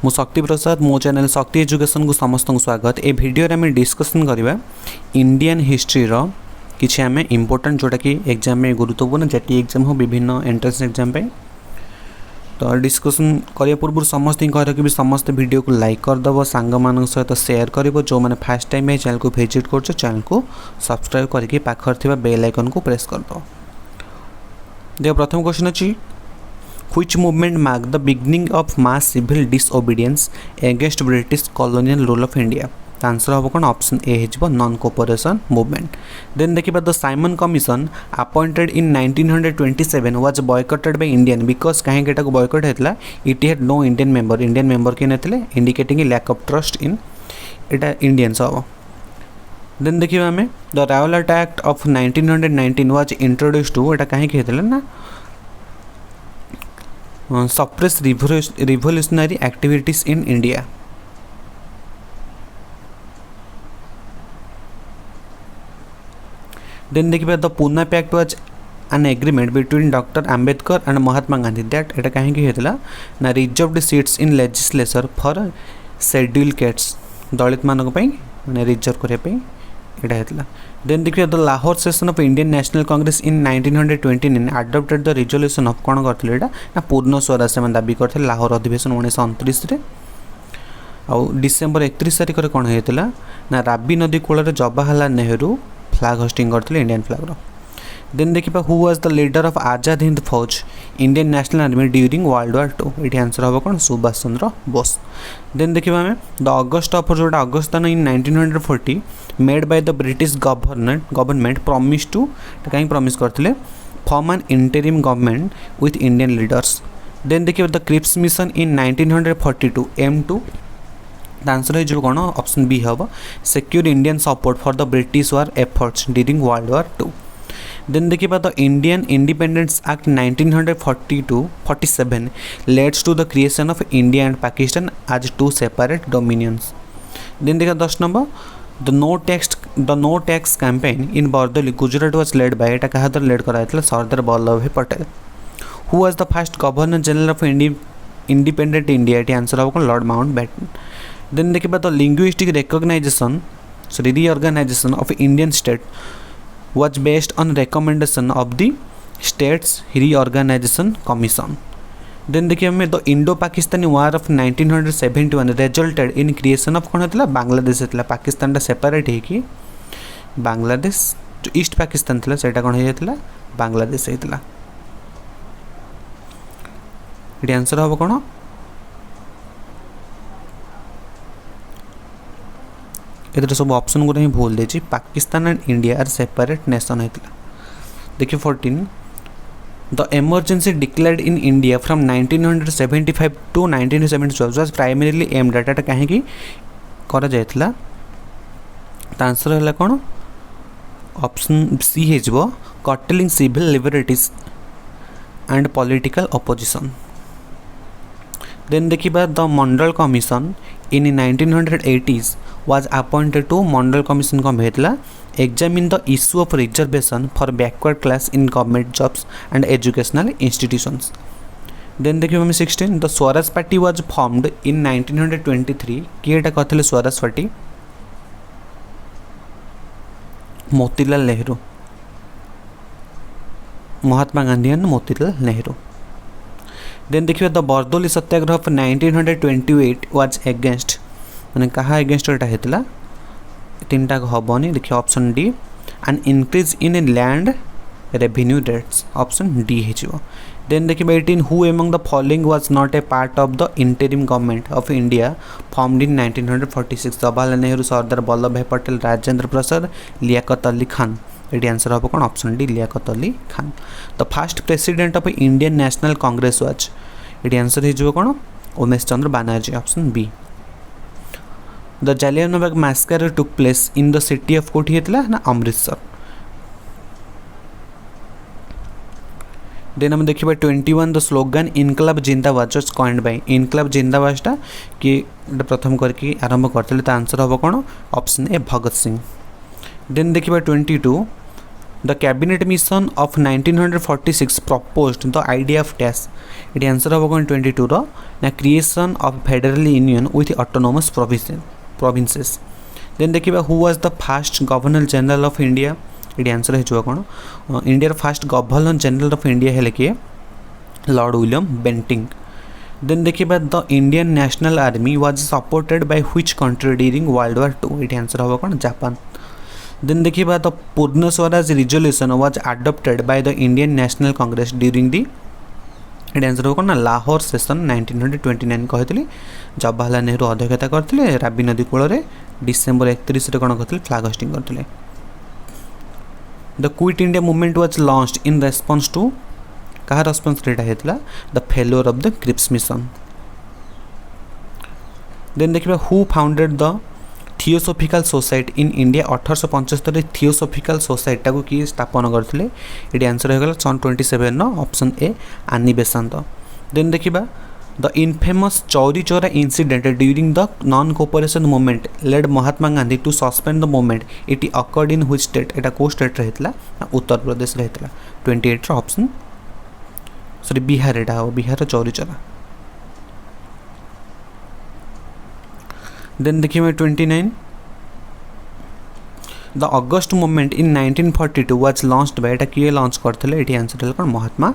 मु शक्ति प्रसाद मो चैनल शक्ति एजुकेशन को समस्त स्वागत। ए वीडियो रे हमें डिस्कशन करबा इंडियन हिस्ट्री रो किछि हमें इंपोर्टेंट जोटा कि एग्जाम में गुरुत्वपूर्ण जेटी एग्जाम हो विभिन्न एंट्रेंस एग्जाम पे। तो डिस्कशन करिया पूर्व समस्त कह कि समस्त वीडियो को लाइक कर दबो, सांग मान सहित शेयर करिवो। जो माने फर्स्ट टाइम ए चैनल को विजिट करछो चैनल को सब्सक्राइब करके पाखर थिबा बेल आइकन को प्रेस कर दो। देखो प्रथम क्वेश्चन अछि, Which movement marked the beginning of mass civil disobedience against British colonial rule of India? The answer होबो कोन ऑप्शन ए हिजबो नॉन कोऑपरेशन मूवमेंट। देन देखिबा the Simon commission appointed in 1927 was boycotted by Indian because काहे केटा को boycott हेतला, it had no Indian member के नथिले, indicating a lack of trust in एटा इंडियंस हो। देन देखिबा हमें the Rowlatt act of 1919 was introduced to एटा काहे के हेतला ना suppress revolutionary activities in India. Then देखिए the Pune Pact was an agreement between Dr. Ambedkar and Mahatma Gandhi that एटा काहे की हेतला ना reserved seats in legislature for scheduled castes, दलित मानक पई माने रिजर्व करे पई एटा हेतला। देन देखिए the Lahore session of Indian National Congress in 1929 adopted the resolution of कोन करथले एटा ना पूर्ण स्वराज से दाबी करथले लाहौर अधिवेशन 1929 रे। आ डिसेंबर 31 तारिख रे कोन हेतला ना राबी नदी कोल रे जवाहरलाल नेहरू फ्लैग होस्टिंग करथले इंडियन फ्लैग रो। देन देखिबा who was the leader of Azad Hind Fauj Indian National Army during World War 2? It answer होबो कोन सुभाष चंद्र बोस। देन देखिबा हमें द अगस्त ऑफर जोटा August in 1940 made by the British government promise to कहीं promise करथिले form an interim government with Indian leaders. Then देखिए the Cripps mission in 1942 M to the answer है जो कौन ऑप्शन बी हम secure Indian support for the British war efforts during World War 2। Then देखिए the Indian Independence Act 1947 leads to the creation of India and Pakistan as two separate dominions. Then देखिए 10 number the no tax campaign in Bardoli Gujarat was led by एटा कहा led कराइतला Sardar Vallabh bhai Patel. Who was the first governor general of independent India? एटी answer होबो lord Mountbatten. Then देखिबा the linguistic recognisation reorganisation of Indian state was based on recommendation of the states reorganization commission. Then देखिए हमें the Indo Pakistani war of 1971 resulted in creation of कौन होता बांग्लादेश होता। Pakistan separate है कि बांग्लादेश जो ईस्ट पाकिस्तान था सेटा कौन होता बांग्लादेश होता। ये आंसर हम कौन ये सब ऑप्शन गुरा ही भूल देछि। Pakistan and India are separate nation होता। देखिए 14 the emergency declared in India from 1975 to 1972 was primarily aimed at कहीं की करा जायतला। आंसर है कौन ऑप्शन सी है curtailing civil liberties and political opposition. Then देखिबा the Mandal commission in 1980s was appointed to Mandal commission कौन भेजला examine the issue of reservation for backward class in government jobs and educational institutions. Then देखिए हमें 16 the Swaraj party was formed in 1923 किए एटा कहथिले Swaraj party Motilal Nehru, Mahatma Gandhi and Motilal Nehru. Then देखिए the Bardoli Satyagraha of 1928 was against माने कहा अगेंस्ट एटा हेतला तीनटा हबनी। देखिए option D an increase in land revenue rates option D है। देन देखिए 18 who among the following was not a part of the interim government of India formed in 1946? Jawaharlal Nehru, Sardar Vallabh bhai Patel, Rajendra Prasad, Liaquat Ali Khan. ये answer हम कौन option D Liaquat Ali Khan. The first president of Indian National Congress was ये answer है कौन Umesh Chandra Banerjee option B. The Jallianwala massacre took place in the city of कोठी हेतला ना Amritsar. Then हम देखिबा 21 द स्लोगन इनकलाब जिंदाबाद वाज कॉइन्ड बाय इनकलाब जिंदाबादटा कि प्रथम करके आरंभ करथले। त आंसर हम कोन option A Bhagat Singh. Then देखिबा 22 The cabinet mission of 1946 proposed the idea of tax. It answer होगा 22 रो ना creation of federal union with autonomous provinces. Then देखिए who was the first governor general of India, ये answer हो कौन India first governor general of India है किए Lord William Bentinck. Then देखिए the Indian National Army was supported by which country during World War 2, ये answer हो कौन Japan. Then देखिए द पूर्ण Swaraj resolution was adopted by the Indian National Congress during the, ये answer हो कौन ना लाहौर सेशन 1929 कहते जवाहरलाल नेहरू अध्यक्षता करते राबी नदी कूल डिसेम्बर 31 कौन करते फ्लैग होस्टिंग करते। The quit India movement was launched in response to, कहा रेस्पॉन्स रेटा होता the failure of the Cripps mission. Then देखिए who founded the theosophical society in India, 1875 theosophical society को किए स्थापन करते, ये आंसर होगा सन 27 option A Annie Besant. Then देखिए the infamous Chauri Chaura incident during the non cooperation movement led Mahatma Gandhi to suspend the movement, it occurred in which state, एटा को state रहता उत्तर प्रदेश रहता 28 ऑप्शन सॉरी बिहार, एटा हो बिहार चौरी चौरा। देन देखिए 29 the August movement in 1942 was launched by, एटा किए launch करते, ये आंसर है महात्मा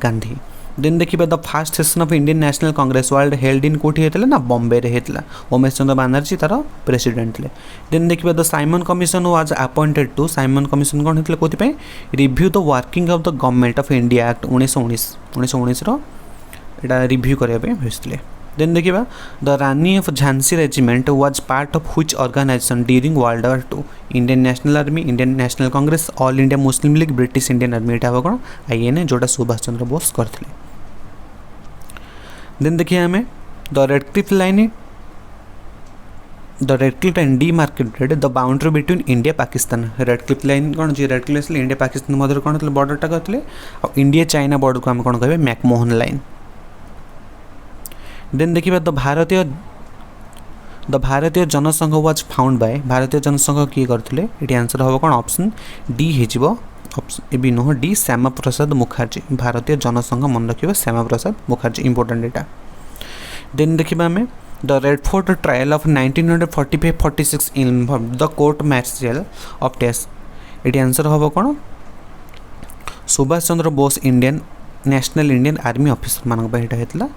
गांधी। देन देखिए the fast session of Indian National Congress world held in कोठी होता ना बॉम्बे रे होता, उमेश चंद्र बनर्जी तार प्रेसिडेंट थे। देन देखिए the Simon Commission was appointed to, Simon Commission कौन होता कौन review the working of the Government of India Act 1919 रा रिव्यू करने भेजते। देन देखिए the Rani of Jhansi regiment was part of which organisation during World War 2, Indian National Army, Indian National Congress, All India Muslim League, British Indian Army, यहाँ कौन INA जोटा सुभाष चंद्र बोस करते। Then देखिए आम the Radcliffe line demarcated the boundary between India Pakistan, Radcliffe line कौन जी Radcliffe India Pakistan मध्य कौन होता बॉर्डरटा करते, और इंडिया चाइना बॉर्डर को आम कौन कहे मैकमोहन लाइन। देन देखिए द भारतीय जनसंघ वाज फाउंड बाय, भारतीय जनसंघ किए करते, ये आंसर हम कौन ऑप्शन डी हो ए भी नुह डी श्यामा प्रसाद मुखर्जी, भारतीय जनसंघ मन रखिए Shyama Prasad Mukherjee important data. Then देखिए आम the red fort trial of 1945-46 involve the court martial of test, ये आंसर हम कौन Subhash Chandra Bose Indian National Indian army officer मान होता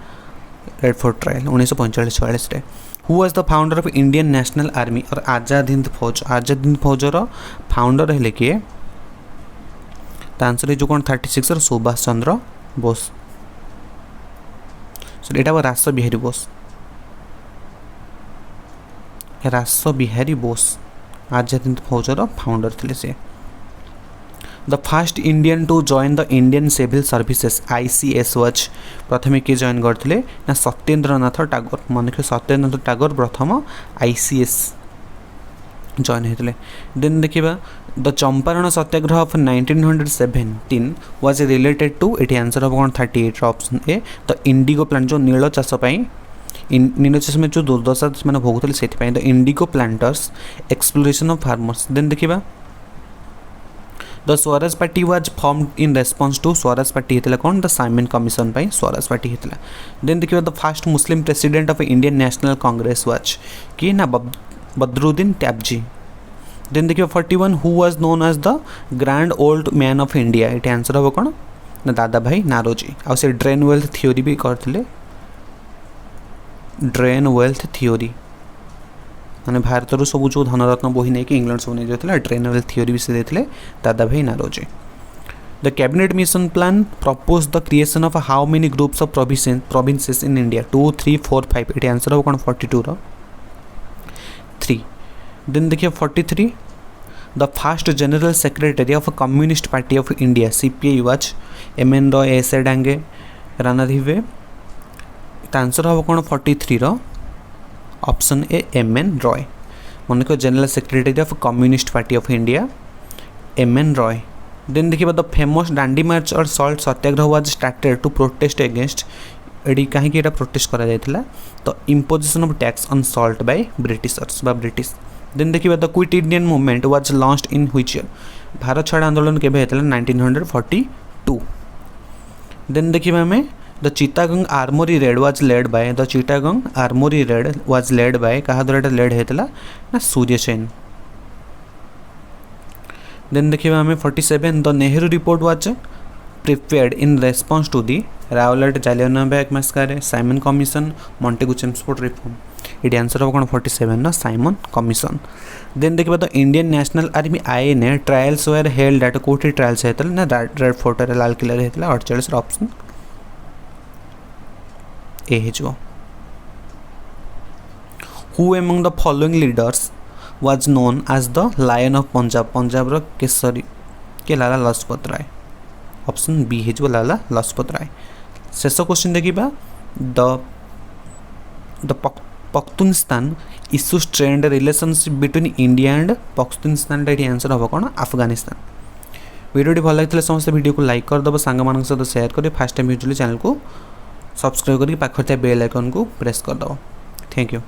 रेड फोर्ट ट्रायल 1945-46 रे। Who was the founder of Indian National Army और आजाद हिंद फौज, आजाद हिंद फौजर फाउंडर है किए, आंसर जो कौन 36 सुभाष चंद्र बोस, सॉरी एटा रास बिहारी बोस, रास बिहारी बोस आजाद हिंद फौजर फाउंडर थे से। The first Indian to join the Indian Civil Services ICS was प्रथम किए जॉइन करते ना सत्येंद्रनाथ टागोर, मन रखिए सत्येंद्रनाथ टागोर प्रथम ICS जॉइन होते। देन देखिए the Champaran Satyagraha of 1917 was related to, ये आंसर हम कौन 38 option A the indigo plant, जो नील चाष नील चाष में जो दुर्दशा मैंने भोगुले से the indigo planters exploration of farmers. Then देखिए the Swaraj party was formed in response to, Swaraj party होता कौन द साइमन कमिशन पर स्वराज पार्टी होता। देन देखिए the first Muslim president of Indian National Congress was किए ना बदरुद्दीन टैबजी। देन देखिए 41 who was known as the grand old man of India, ये answer हम कौन ना दादा भाई नारोजी, आ से ड्रेन वेल्थ थ्योरी भी करते, ड्रेन वेल्थ थ्योरी माने भारत सब जो धनरत्न बही नहीं कि इंग्लैंड सब नहीं जाता ड्रेन वेल्थ थ्योरी भी से देते Dadabhai Naoroji. The cabinet mission plan propose the creation of how many groups of provinces in India 2, 3, 4, 5, ये आंसर हम कौन 42 3। देन देखिए 43 the first general secretary of Communist Party of India CPI was MN Roy, S.A. Dange, Ranadive, answer हम कौन 43 option A MN Roy, मन को general secretary of Communist Party of India MN Roy. Then देखिए the famous Dandi march और salt satyagraha was started to protest against, ये कहीं protest करा जायतिला तो imposition of tax on salt by Britishers बा ब्रिटिश। देन देखिए the quit Indian movement was launched in which year, Bharat छाड़ आंदोलन केबे होता 1942। देन देखिए आम the Chittagong armoury raid was led by the Chittagong armoury raid was led by क्या द्वारा लेड होता ना सूर्य सेन। देन देखिए आम 47 the Nehru report was prepared in response to the Rowlatt Jallianwala massacre Simon Commission Montagu Chelmsford reform. ये आंसर हम कौन 47 ना साइमन कमिशन। देन देखिए the Indian National Army INA trials were held at कोठी ट्रायल्स होता ना रेड फोर्ट लाल किला होता 48 option A हो। Who among the following leaders was known as the lion of Punjab Punjab रो केसरी के लाला लजपत राय ऑप्शन बी हो लाला लजपत राय। शेष क्वेश्चन देखिबा the Pakhtunistan issue strained relationship between India and Pakhtunistan ये आंसर हम कौन अफगानिस्तान। वीडियो भल लगी समस्त वीडियो को लाइक करदे सांग सहित शेयर करें फास्ट टाइम यूजुअली चैनल को सब्सक्राइब करके पाखर बेल आइकन को प्रेस करदे। Thank you.